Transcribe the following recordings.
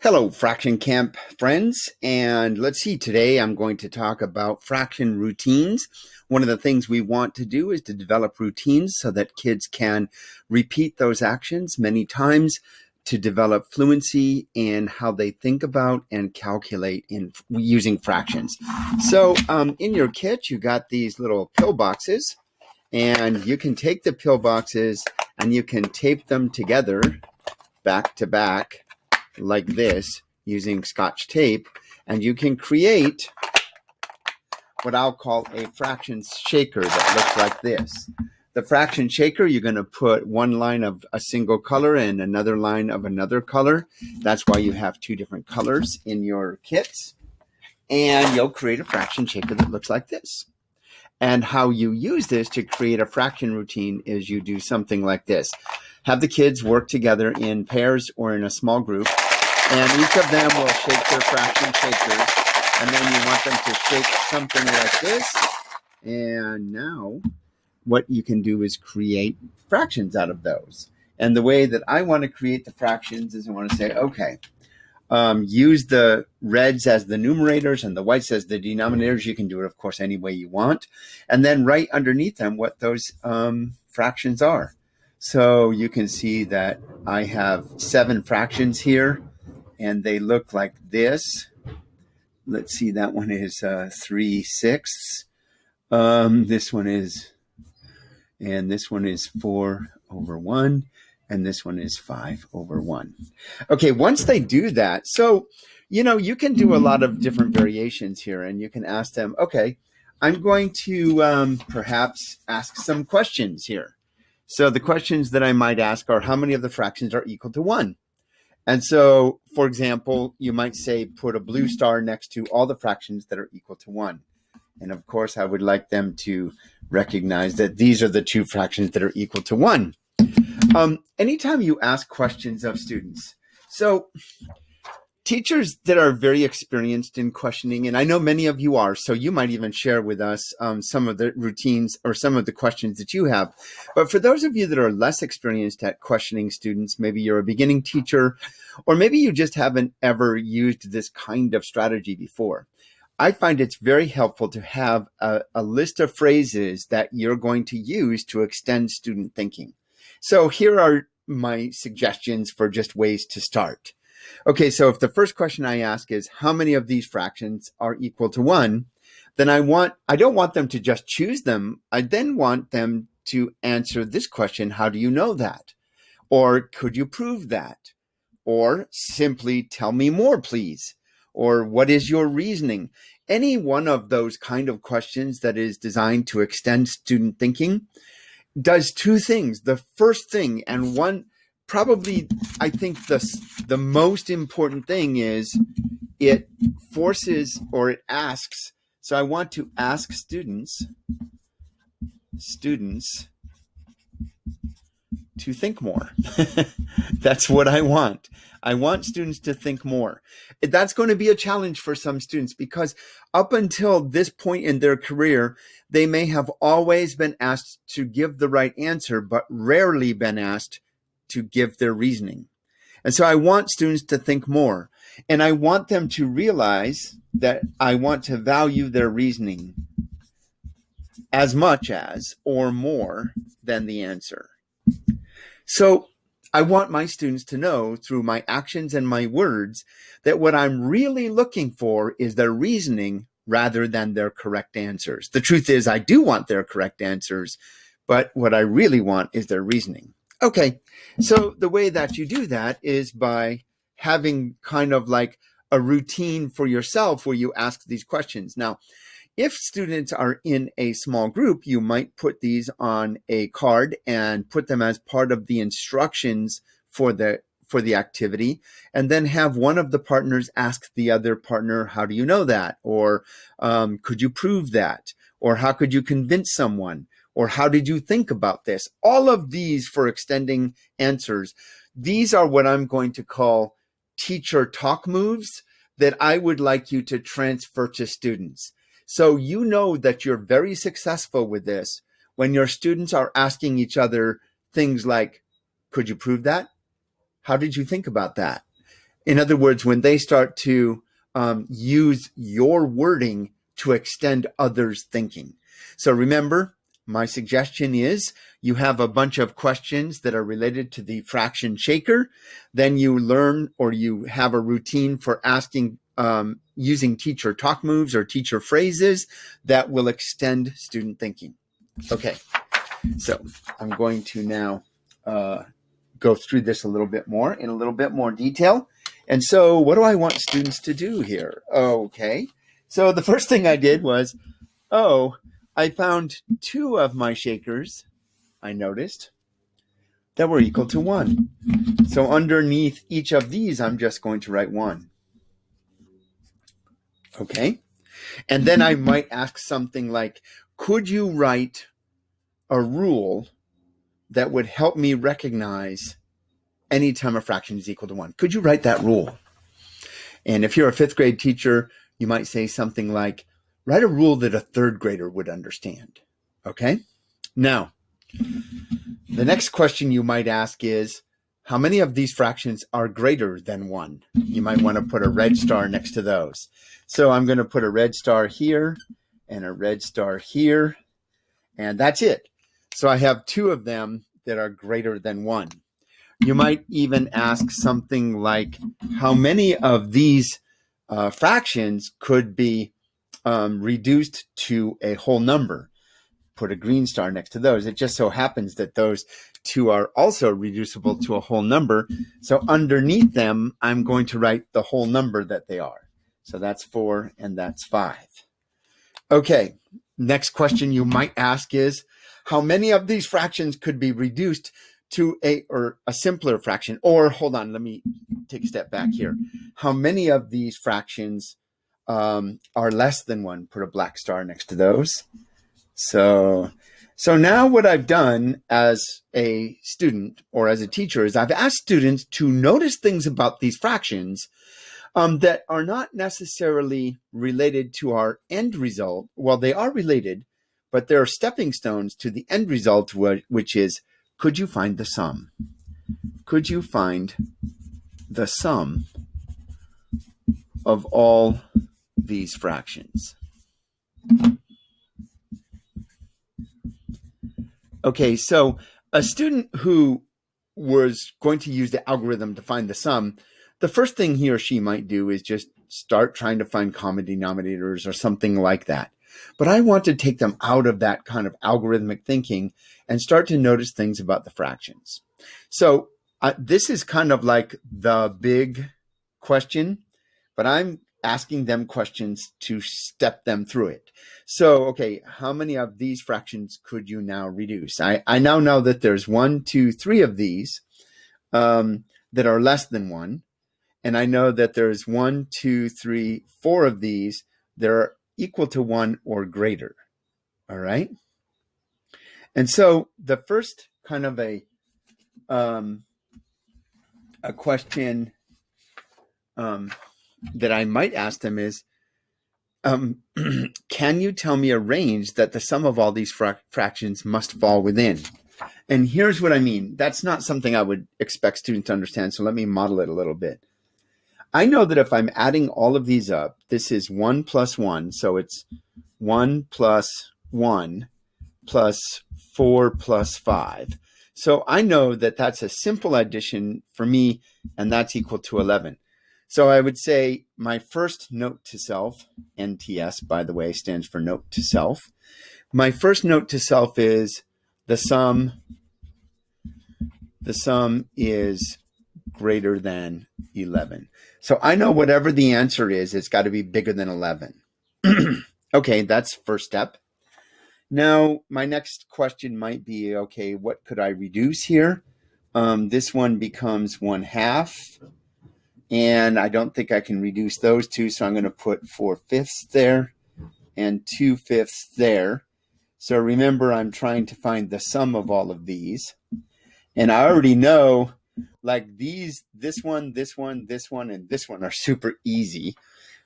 Hello, Fraction Camp friends. And let's see, today I'm going to talk about fraction routines. One of the things we want to do is to develop routines so that kids can repeat those actions many times to develop fluency in how they think about and calculate in using fractions. So in your kit, you got these little pill boxes, and you can take the pill boxes and you can tape them together back to back like this using Scotch tape, and you can create what I'll call a fraction shaker that looks like this. The fraction shaker, you're going to put one line of a single color and another line of another color. That's why you have two different colors in your kits. And you'll create a fraction shaker that looks like this. And how you use this to create a fraction routine is you do something like this. Have the kids work together in pairs or in a small group, and each of them will shake their fraction shakers, and then you want them to shake something like this. And now what you can do is create fractions out of those. And the way that I want to create the fractions is I want to say, okay, use the reds as the numerators and the whites as the denominators. You can do it, of course, any way you want. And then write underneath them what those fractions are. So you can see that I have 7 fractions here, and they look like this. Let's see, that one is 3/6. This one is, and this one is 4/1. And this one is 5/1. Okay, once they do that, so, you can do a lot of different variations here, and you can ask them, okay, I'm going to perhaps ask some questions here. So the questions that I might ask are, how many of the fractions are equal to 1? And so, for example, you might say, put a blue star next to all the fractions that are equal to 1. And of course, I would like them to recognize that these are the 2 fractions that are equal to 1. Anytime you ask questions of students, so teachers that are very experienced in questioning, and I know many of you are, so you might even share with us some of the routines or some of the questions that you have. But for those of you that are less experienced at questioning students, maybe you're a beginning teacher, or maybe you just haven't ever used this kind of strategy before, I find it's very helpful to have a list of phrases that you're going to use to extend student thinking. So here are my suggestions for just ways to start. Okay, so if the first question I ask is, how many of these fractions are equal to 1? Then I don't want them to just choose them. I then want them to answer this question, how do you know that? Or could you prove that? Or simply tell me more, please. Or what is your reasoning? Any one of those kind of questions that is designed to extend student thinking does 2 things. The first thing, and one probably I think the most important thing, is it forces or it asks. So I want to ask students to think more. That's what I want. I want students to think more. That's going to be a challenge for some students because up until this point in their career, they may have always been asked to give the right answer, but rarely been asked to give their reasoning. And so I want students to think more. And I want them to realize that I want to value their reasoning as much as or more than the answer. So I want my students to know through my actions and my words that what I'm really looking for is their reasoning rather than their correct answers. The truth is I do want their correct answers, but what I really want is their reasoning. Okay, so the way that you do that is by having kind of like a routine for yourself where you ask these questions. Now, if students are in a small group, you might put these on a card and put them as part of the instructions for the activity, and then have one of the partners ask the other partner, how do you know that? Or could you prove that? Or how could you convince someone? Or how did you think about this? All of these for extending answers. These are what I'm going to call teacher talk moves that I would like you to transfer to students. So you know that you're very successful with this when your students are asking each other things like, could you prove that? How did you think about that? In other words, when they start to use your wording to extend others' thinking. So remember, my suggestion is you have a bunch of questions that are related to the fraction shaker. Then you learn, or you have a routine for asking using teacher talk moves or teacher phrases that will extend student thinking. Okay, so I'm going to now go through this a little bit more in a little bit more detail. And so what do I want students to do here? Okay, so the first thing I did was, I found 2 of my shakers, I noticed, that were equal to 1. So underneath each of these, I'm just going to write 1. Okay, and then I might ask something like, could you write a rule that would help me recognize anytime a fraction is equal to 1? Could you write that rule? And if you're a 5th grade teacher, you might say something like, write a rule that a 3rd grader would understand. Okay? Now, the next question you might ask is, how many of these fractions are greater than 1? You might want to put a red star next to those. So I'm going to put a red star here and a red star here, and that's it. So I have 2 of them that are greater than 1. You might even ask something like, how many of these fractions could be reduced to a whole number? Put a green star next to those. It just so happens that those 2 are also reducible to a whole number. So underneath them, I'm going to write the whole number that they are. So that's 4 and that's 5. Okay, next question you might ask is, how many of these fractions could be reduced to a simpler fraction? Or hold on, let me take a step back here. How many of these fractions are less than 1? Put a black star next to those. So now what I've done as a student or as a teacher is I've asked students to notice things about these fractions that are not necessarily related to our end result. Well, they are related, but they're stepping stones to the end result, which is, could you find the sum? Could you find the sum of all these fractions? Okay, so a student who was going to use the algorithm to find the sum, the first thing he or she might do is just start trying to find common denominators or something like that. But I want to take them out of that kind of algorithmic thinking and start to notice things about the fractions. So this is kind of like the big question, but I'm asking them questions to step them through it. So, okay, how many of these fractions could you now reduce? I now know that there's 1, 2, 3 of these that are less than 1. And I know that there's 1, 2, 3, 4 of these that are equal to 1 or greater. All right. And so the first kind of a question that I might ask them is, can you tell me a range that the sum of all these fractions must fall within? And here's what I mean. That's not something I would expect students to understand. So let me model it a little bit. I know that if I'm adding all of these up, this is 1 plus 1. So it's 1 plus 1 plus 4 plus 5. So I know that that's a simple addition for me, and that's equal to 11. So I would say my first note to self, NTS, by the way, stands for note to self. My first note to self is the sum is greater than 11. So I know whatever the answer is, it's got to be bigger than 11. Okay, that's first step. Now, my next question might be, okay, what could I reduce here? This one becomes 1/2. And I don't think I can reduce those 2, so I'm going to put 4/5 there and 2/5 there. So remember, I'm trying to find the sum of all of these. And I already know, like this one, this one, this one, and this one are super easy.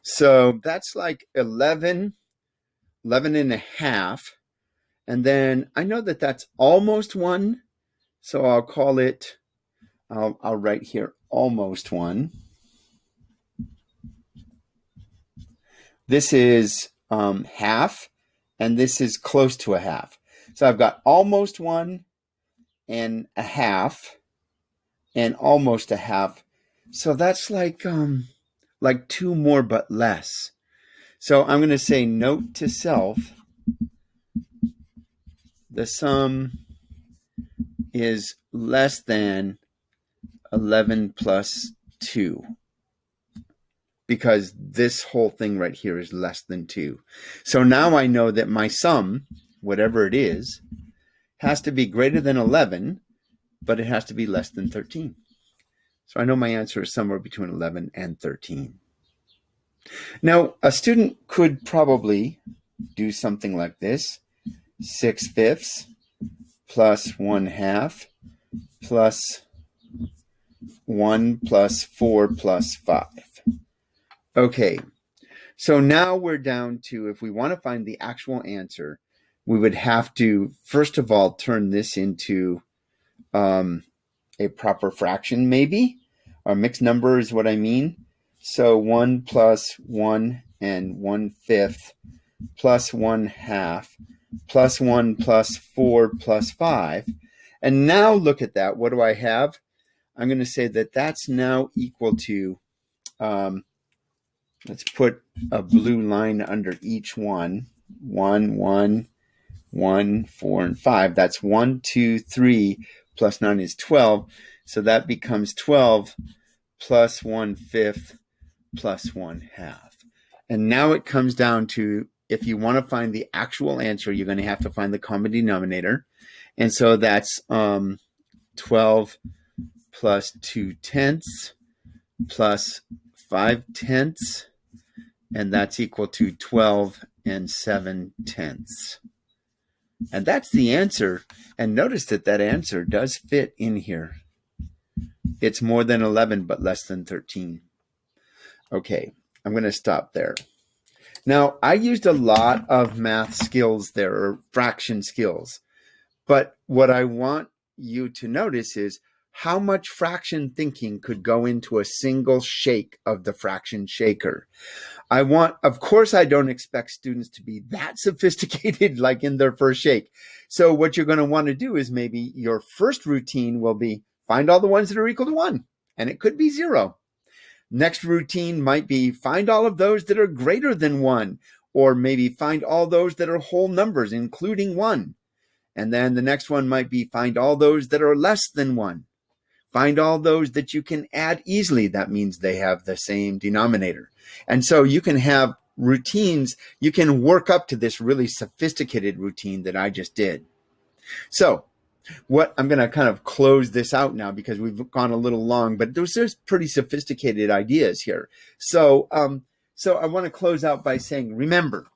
So that's like 11 and a half. And then I know that that's almost 1. So I'll call it, I'll write here almost 1. this is half, and this is close to a half. So I've got almost 1 and a half and almost a half. So that's like 2 more but less. So I'm going to say note to self, the sum is less than 11 plus 2, because this whole thing right here is less than 2. So now I know that my sum, whatever it is, has to be greater than 11, but it has to be less than 13. So I know my answer is somewhere between 11 and 13. Now, a student could probably do something like this: 6/5 plus 1/2 plus 1 plus 4 plus 5. Okay, so now we're down to, if we want to find the actual answer, we would have to, first of all, turn this into a proper fraction, maybe. Or mixed number is what I mean. So 1 plus 1 and 1/5 plus 1/2 plus 1 plus 4 plus 5. And now look at that. What do I have? I'm going to say that that's now equal to, let's put a blue line under each one. 1, 1, 1, 4, and 5. That's 1, 2, 3 plus 9 is 12. So that becomes 12 plus 1/5 plus 1/2. And now it comes down to, if you want to find the actual answer, you're going to have to find the common denominator. And so that's 12 plus 2/10 plus 5/10, and that's equal to 12 and 7/10. And that's the answer. And notice that that answer does fit in here. It's more than 11, but less than 13. Okay, I'm going to stop there. Now, I used a lot of math skills there, or fraction skills. But what I want you to notice is how much fraction thinking could go into a single shake of the fraction shaker. Of course, I don't expect students to be that sophisticated like in their first shake. So what you're going to want to do is, maybe your first routine will be find all the ones that are equal to 1, and it could be 0. Next routine might be find all of those that are greater than 1, or maybe find all those that are whole numbers, including 1. And then the next one might be find all those that are less than 1. Find all those that you can add easily. That means they have the same denominator. And so you can have routines. You can work up to this really sophisticated routine that I just did. So what I'm going to kind of close this out now, because we've gone a little long, but there's pretty sophisticated ideas here. So I want to close out by saying, remember,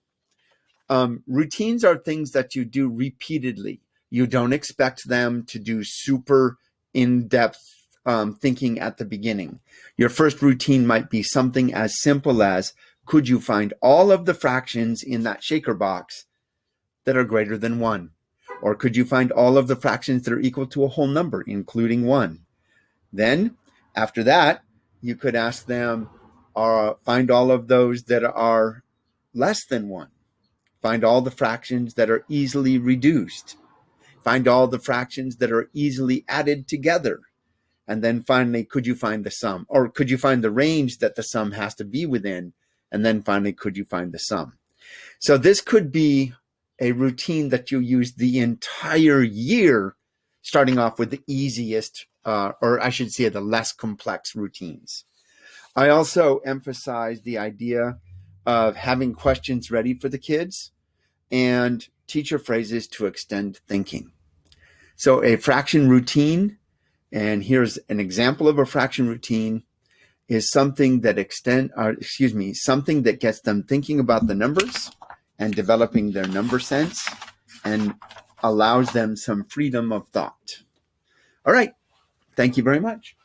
routines are things that you do repeatedly. You don't expect them to do super in-depth thinking at the beginning. Your first routine might be something as simple as, could you find all of the fractions in that shaker box that are greater than 1? Or could you find all of the fractions that are equal to a whole number, including 1? Then, after that, you could ask them, find all of those that are less than 1. Find all the fractions that are easily reduced. Find all the fractions that are easily added together. And then finally, could you find the sum? Or could you find the range that the sum has to be within? And then finally, could you find the sum? So this could be a routine that you use the entire year, starting off with the easiest, or I should say the less complex routines. I also emphasize the idea of having questions ready for the kids and teacher phrases to extend thinking. So a fraction routine, and here's an example of a fraction routine, is something that something that gets them thinking about the numbers and developing their number sense and allows them some freedom of thought. All right. Thank you very much.